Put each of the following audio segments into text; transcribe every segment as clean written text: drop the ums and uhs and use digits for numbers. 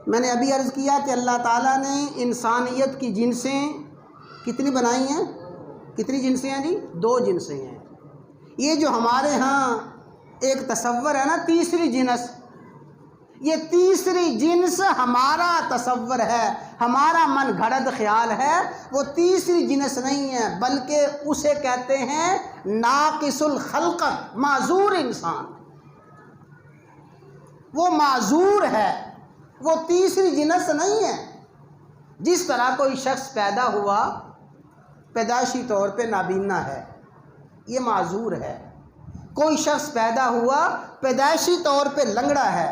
میں نے ابھی عرض کیا کہ اللہ تعالیٰ نے انسانیت کی جنسیں کتنی بنائی ہیں؟ کتنی جنسیں ہیں جی؟ 2 جنسیں ہیں۔ یہ جو ہمارے ہاں ایک تصور ہے نا تیسری جنس، یہ تیسری جنس ہمارا تصور ہے، ہمارا من گھڑت خیال ہے، وہ تیسری جنس نہیں ہے، بلکہ اسے کہتے ہیں ناقص الخلقت، معذور انسان۔ وہ معذور ہے، وہ تیسری جنس نہیں ہے۔ جس طرح کوئی شخص پیدا ہوا پیدائشی طور پہ نابینا ہے، یہ معذور ہے۔ کوئی شخص پیدا ہوا پیدائشی طور پہ لنگڑا ہے،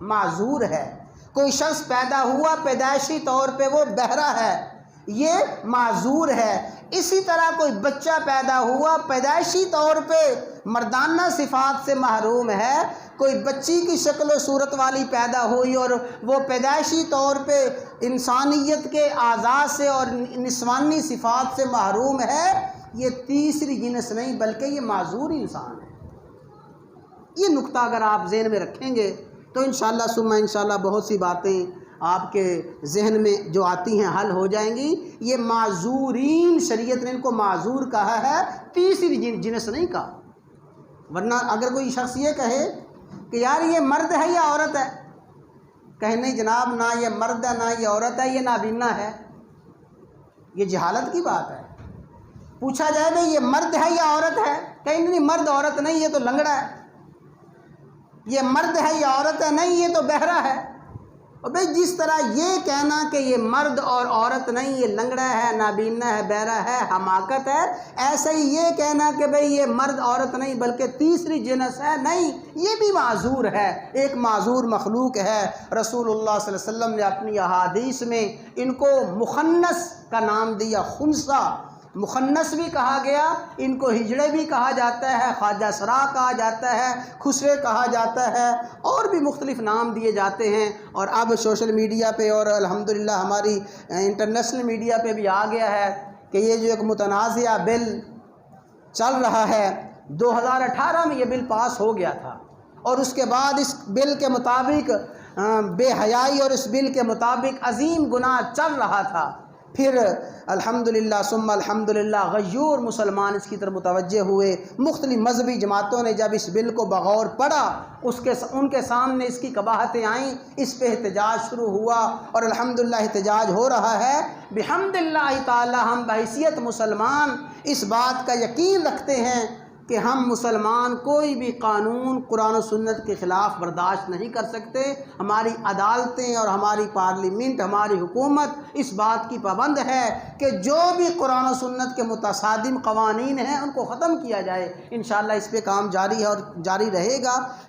معذور ہے۔ کوئی شخص پیدا ہوا پیدائشی طور پہ وہ بہرا ہے، یہ معذور ہے۔ اسی طرح کوئی بچہ پیدا ہوا پیدائشی طور پہ مردانہ صفات سے محروم ہے، کوئی بچی کی شکل و صورت والی پیدا ہوئی اور وہ پیدائشی طور پہ انسانیت کے اعضاء سے اور نسوانی صفات سے محروم ہے، یہ تیسری جنس نہیں بلکہ یہ معذور انسان ہے۔ یہ نقطہ اگر آپ ذہن میں رکھیں گے تو انشاءاللہ ثم انشاءاللہ بہت سی باتیں آپ کے ذہن میں جو آتی ہیں حل ہو جائیں گی۔ یہ معذورین، شریعت نے ان کو معذور کہا ہے، تیسری جنس نہیں کہا۔ ورنہ اگر کوئی شخص یہ کہے کہ یار یہ مرد ہے یا عورت ہے، کہیں نہیں جناب، نہ یہ مرد ہے نہ یہ عورت ہے، یہ نابینا ہے، یہ جہالت کی بات ہے۔ پوچھا جائے بھئی یہ مرد ہے یا عورت ہے، کہیں نہیں مرد عورت نہیں، یہ تو لنگڑا ہے۔ یہ مرد ہے یا عورت ہے، نہیں یہ تو بہرا ہے۔ اور بھئی جس طرح یہ کہنا کہ یہ مرد اور عورت نہیں، یہ لنگڑا ہے، نابینا ہے، بہرا ہے، حماقت ہے، ایسے ہی یہ کہنا کہ بھئی یہ مرد عورت نہیں بلکہ تیسری جنس ہے، نہیں، یہ بھی معذور ہے، ایک معذور مخلوق ہے۔ رسول اللہ صلی اللہ علیہ وسلم نے اپنی احادیث میں ان کو مخنث کا نام دیا، خنثی، مخنث بھی کہا گیا، ان کو ہجڑے بھی کہا جاتا ہے، خواجہ سرا کہا جاتا ہے، خسرے کہا جاتا ہے، اور بھی مختلف نام دیے جاتے ہیں۔ اور اب سوشل میڈیا پہ اور الحمدللہ ہماری انٹرنیشنل میڈیا پہ بھی آ گیا ہے کہ یہ جو ایک متنازعہ بل چل رہا ہے، 2018 میں یہ بل پاس ہو گیا تھا، اور اس کے بعد اس بل کے مطابق بے حیائی اور اس بل کے مطابق عظیم گناہ چل رہا تھا۔ پھر الحمدللہ ثم الحمدللہ غیور مسلمان اس کی طرف متوجہ ہوئے، مختلف مذہبی جماعتوں نے جب اس بل کو بغور پڑھا، ان کے سامنے اس کی قباحتیں آئیں، اس پہ احتجاج شروع ہوا، اور الحمدللہ احتجاج ہو رہا ہے۔ بحمدللہ تعالی ہم بحیثیت مسلمان اس بات کا یقین رکھتے ہیں کہ ہم مسلمان کوئی بھی قانون قرآن و سنت کے خلاف برداشت نہیں کر سکتے۔ ہماری عدالتیں اور ہماری پارلیمنٹ، ہماری حکومت اس بات کی پابند ہے کہ جو بھی قرآن و سنت کے متصادم قوانین ہیں ان کو ختم کیا جائے۔ انشاءاللہ اس پہ کام جاری ہے اور جاری رہے گا۔